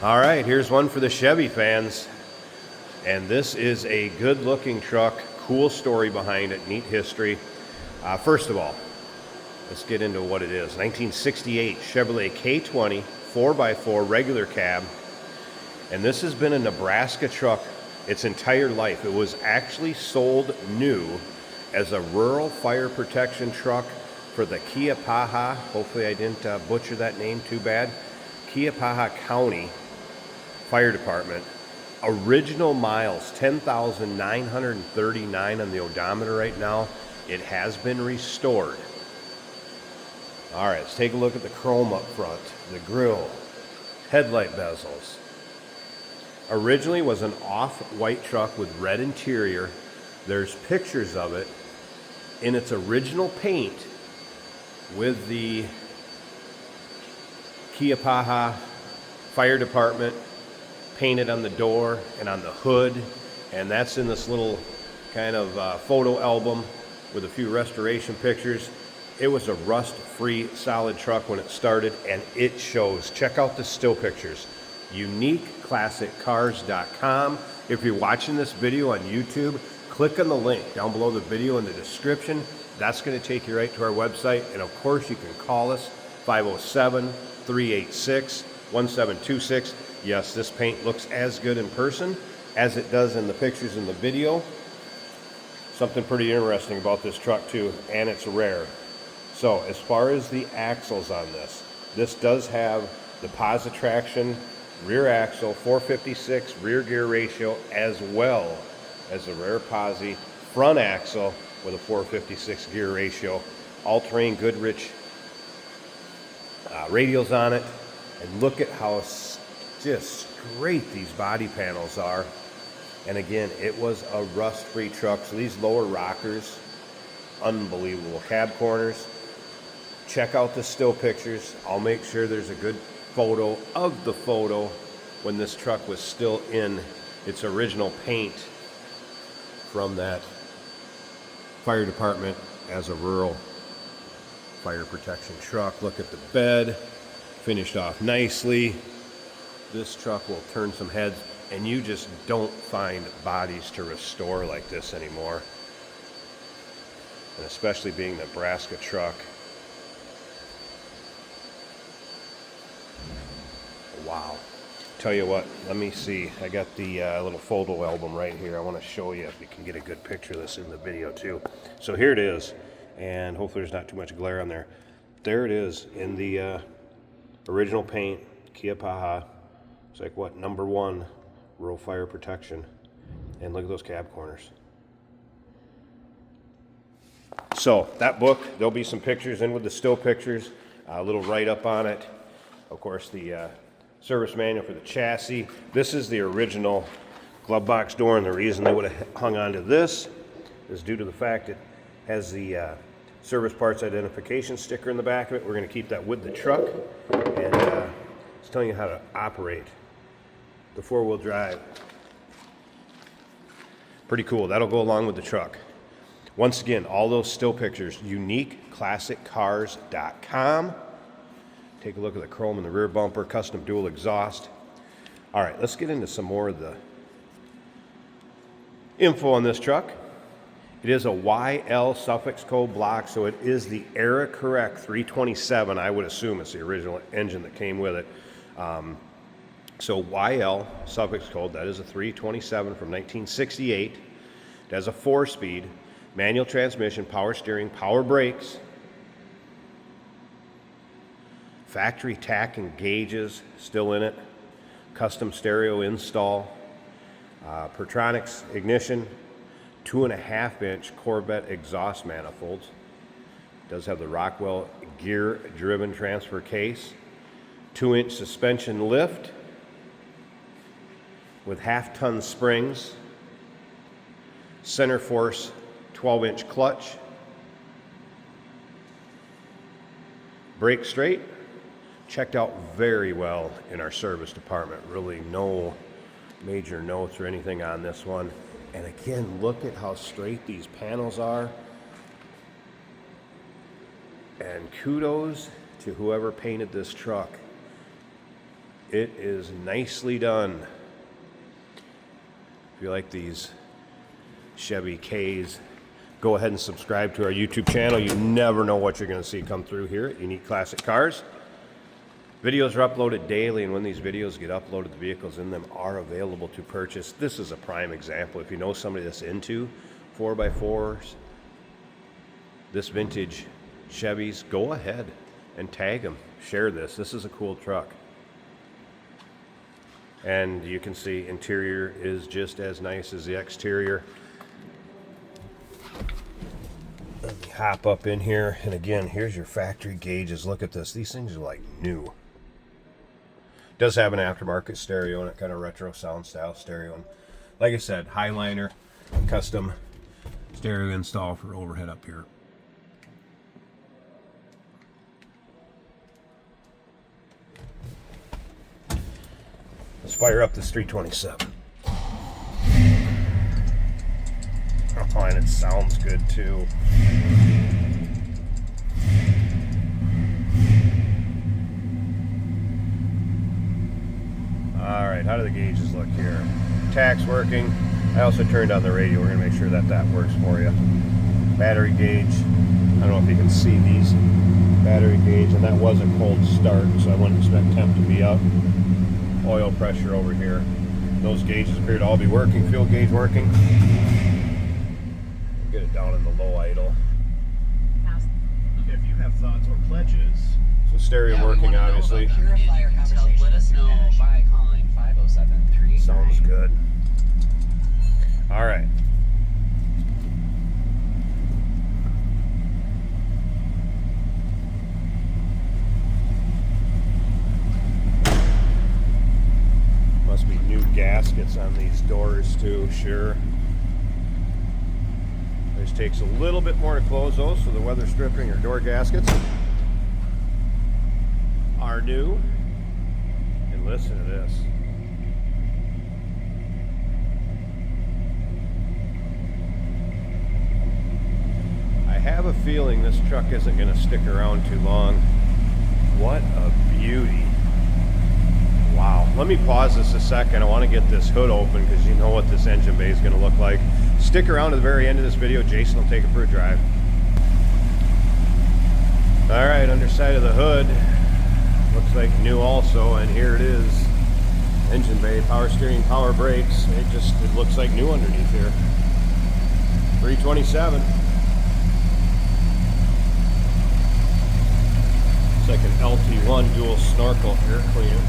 All right, here's one for the Chevy fans. And this is a good looking truck, cool story behind it, neat history. First of all, let's get into what it is. 1968 Chevrolet K20 4x4 regular cab. And this has been a Nebraska truck its entire life. It was actually sold new as a rural fire protection truck for the Kiapaha, hopefully I didn't butcher that name too bad, Kiapaha County Fire Department. Original miles, 10,939 on the odometer right now. It has been restored. All right, let's take a look at the chrome up front, the grille, headlight bezels. Originally was an off-white truck with red interior. There's pictures of it in its original paint with the Kiapaha Fire Department painted on the door and on the hood, and that's in this little kind of photo album with a few restoration pictures. It was a rust-free solid truck when it started, and it shows. Check out the still pictures. UniqueClassicCars.com. If you're watching this video on YouTube, click on the link down below the video in the description. That's going to take you right to our website, and of course you can call us 507-386-1726. Yes, this paint looks as good in person as it does in the pictures in the video. Something pretty interesting about this truck too, and it's rare. So as far as the axles on this does have the positive traction rear axle, 456 rear gear ratio, as well as a rare posi front axle with a 456 gear ratio. All-terrain Goodrich radials on it, and look at how just great these body panels are. And again, it was a rust-free truck, so these lower rockers, unbelievable. Cab corners, check out the still pictures. I'll make sure there's a good photo of the photo when this truck was still in its original paint from that fire department as a rural fire protection truck. Look at the bed, finished off nicely. This truck will turn some heads, and you just don't find bodies to restore like this anymore. And especially being the Nebraska truck. Wow. Tell you what, let me see. I got the little photo album right here. I want to show you if you can get a good picture of this in the video too. So here it is, and hopefully there's not too much glare on there. There it is in the original paint, Kiapaha. It's like what, #1 rural fire protection. And look at those cab corners. So that book, there'll be some pictures in with the still pictures, a little write-up on it. Of course, the service manual for the chassis. This is the original glove box door, and the reason they would have hung on to this is due to the fact it has the service parts identification sticker in the back of it. We're going to keep that with the truck, and it's telling you how to operate the four-wheel drive. Pretty cool. That'll go along with the truck. Once again, all those still pictures, UniqueClassicCars.com. Take a look at the chrome in the rear bumper, custom dual exhaust. All right, let's get into some more of the info on this truck. It is a YL suffix code block, so it is the era correct 327. I would assume it's the original engine that came with it. So YL suffix code, that is a 327 from 1968. It has a 4-speed, manual transmission, power steering, power brakes, factory tack and gauges still in it, custom stereo install, Pertronics ignition, 2.5-inch Corvette exhaust manifolds. It does have the Rockwell gear-driven transfer case, 2-inch suspension lift with half-ton springs, center force 12-inch clutch, brake straight, checked out very well in our service department. Really no major notes or anything on this one. And again, look at how straight these panels are. And kudos to whoever painted this truck. It is nicely done. If you like these Chevy Ks, go ahead and subscribe to our YouTube channel. You never know what you're going to see come through here at Unique Classic Cars. Videos are uploaded daily, and when these videos get uploaded, the vehicles in them are available to purchase. This is a prime example. If you know somebody that's into 4x4s, this vintage Chevys, go ahead and tag them. Share this. This is a cool truck. And you can see interior is just as nice as the exterior. Let me hop up in here, and again, here's your factory gauges. Look at this. These things are like new. Does have an aftermarket stereo and a kind of retro sound style stereo. And like I said, Highliner, custom stereo install for overhead up here. Let's fire up this 327. Oh, and it sounds good too. Alright, how do the gauges look here? Tach's working. I also turned on the radio. We're going to make sure that that works for you. Battery gauge. I don't know if you can see these. Battery gauge, and that was a cold start, so I wouldn't expect temp to be up. Oil pressure over here. Those gauges appear to all be working. Fuel gauge working. Get it down in the low idle. If you have thoughts or pledges. So stereo working, obviously. Let us know by calling 507-389. Sounds good. All right. Must be new gaskets on these doors too, sure. This takes a little bit more to close those, so the weather stripping or door gaskets are new. And listen to this. I have a feeling this truck isn't going to stick around too long. What a beauty. Wow. Let me pause this a second. I want to get this hood open because you know what this engine bay is going to look like. Stick around to the very end of this video. Jason will take it for a drive. All right, underside of the hood. Looks like new also, and here it is. Engine bay, power steering, power brakes. It looks like new underneath here. 327. It's like an LT1 dual snorkel air cleaner.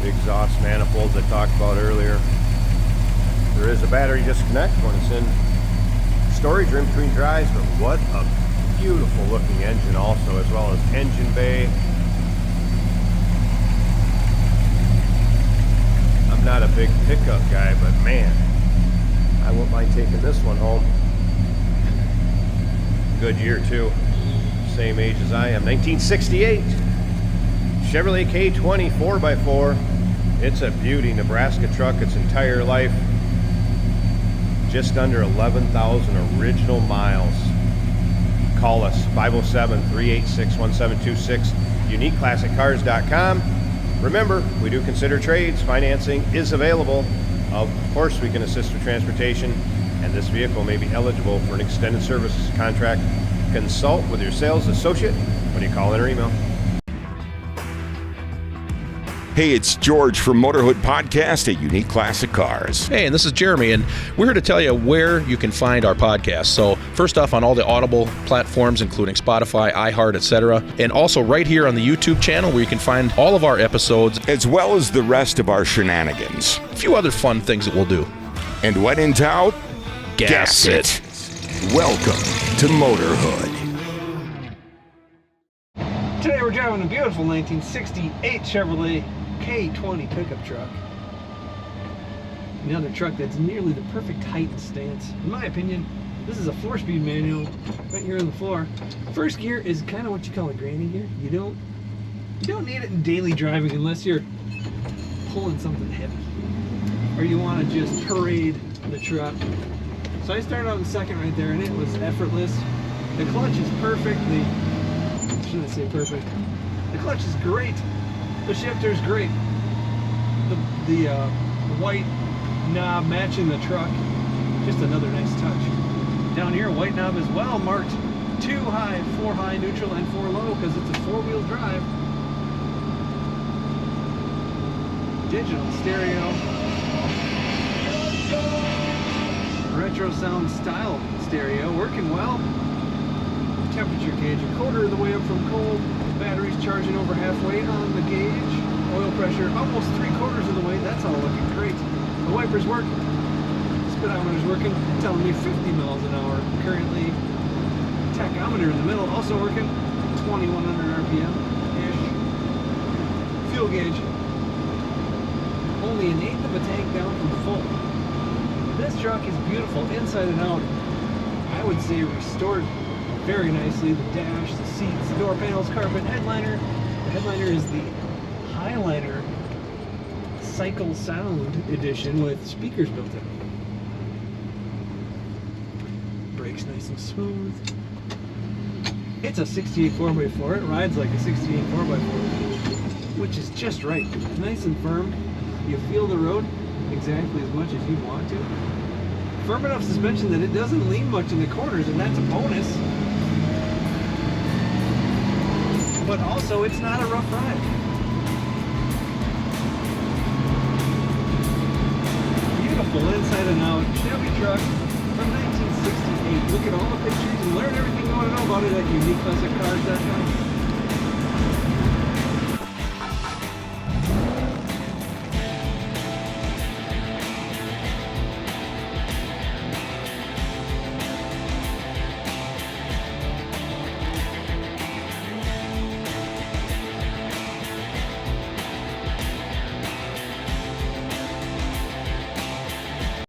The exhaust manifolds I talked about earlier. There is a battery disconnect when it's in storage or in between drives, but what a beautiful looking engine also, as well as engine bay. I'm not a big pickup guy, but man, I wouldn't mind taking this one home. Good year too. Same age as I am. 1968. Chevrolet K20 4x4. It's a beauty. Nebraska truck its entire life. Just under 11,000 original miles. Call us 507-386-1726. UniqueClassicCars.com. Remember, we do consider trades. Financing is available. Of course, we can assist with transportation, and this vehicle may be eligible for an extended services contract. Consult with your sales associate when you call in or email. Hey, it's George from Motorhood Podcast at Unique Classic Cars. Hey, and this is Jeremy, and we're here to tell you where you can find our podcast. So first off, on all the Audible platforms, including Spotify, iHeart, etc., and also right here on the YouTube channel where you can find all of our episodes, as well as the rest of our shenanigans. A few other fun things that we'll do. And when in doubt, gas it. Welcome to Motorhood. Today we're driving a beautiful 1968 Chevrolet K20 pickup truck. Another truck that's nearly the perfect height and stance. In my opinion, this is a 4-speed manual right here on the floor. First gear is kind of what you call a granny gear. You don't need it in daily driving unless you're pulling something heavy or you want to just parade the truck. So I started on the second right there, and it was effortless. The clutch is perfect. The shouldn't I say perfect? The clutch is great. The shifter is great. The white knob matching the truck, just another nice touch. Down here, white knob as well, marked 2 high, 4 high, neutral, and 4 low, because it's a 4-wheel drive. Digital stereo. Retro sound style stereo, working well. Temperature gauge, a quarter of the way up from cold. Battery's charging over halfway on the gauge. Oil pressure almost 3/4 of the way. That's all looking great. The wipers work. Speedometer's working, telling me 50 miles an hour currently. Tachometer in the middle, also working. 2100 RPM-ish. Fuel gauge. Only 1/8 of a tank down from full. This truck is beautiful inside and out. I would say restored very nicely. The dash, the seats, the door panels, carpet, headliner. The headliner is the Highliner Cycle Sound Edition with speakers built in. Brakes nice and smooth. It's a 68 4x4. It rides like a 68 4x4, which is just right. Nice and firm. You feel the road exactly as much as you want to. Firm enough suspension that it doesn't lean much in the corners, and that's a bonus. But also, it's not a rough ride. Beautiful inside and out Chevy truck from 1968. Look at all the pictures and learn everything you want to know about it at uniqueclassiccars.com.